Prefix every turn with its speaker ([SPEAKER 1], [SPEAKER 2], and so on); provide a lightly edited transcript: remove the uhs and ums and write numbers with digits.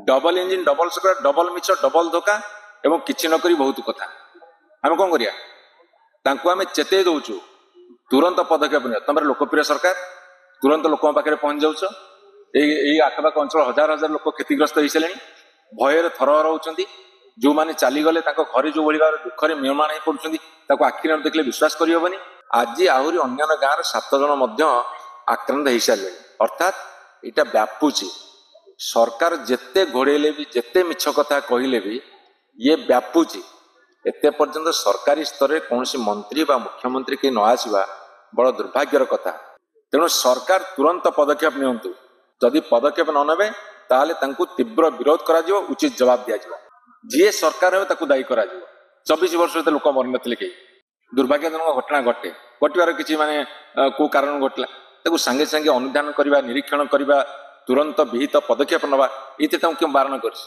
[SPEAKER 1] Double engine double सकर double मिछ double धोखा एवं किसी नक बहुत कथा आम कौन करिया आम चेते दौचु तुरंत पदक्षेप नियो तुम लोकप्रिय सरकार तुरंत लोक पाखे पहुंच जाऊच आखपाख अंचल हजार हजार लोक क्षतिग्रस्त हो सारे भयर थरहर होती जो मैंने चलीगले घरे जो भाई दुखरे निर्माण हो पड़ुं आखिर देखले विश्वास करहबनी आज आहरी अन्य गाँव 7 जन आक्रांत हो सारे अर्थात यहाँ व्यापुची सरकार जेते घोड़े भी जेते मिछ कथा कहले भी ये व्यापुची एते पर्यंत सरकारी स्तर में कौन मंत्री बा मुख्यमंत्री के न आसवा बड़ दुर्भाग्यर कथा तेणु सरकार तुरंत पदक्षेप नियंतु जदि पदक्षेप न नेबे ताहले तांकु तीव्र विरोध करा जिवो उचित जवाब दिया जिवो जी सरकार हो ताकु दायी करा जिवो 24 वर्ष लोक मरि नथिले के दुर्भाग्यजनक घटना घटे घटवार किसी माने को कारण घटला ताकु संगे संगे अनुधान करबा निरीक्षण करबा तुरंत विहित पदक्षेप नवा इते तांकु बारण करछि।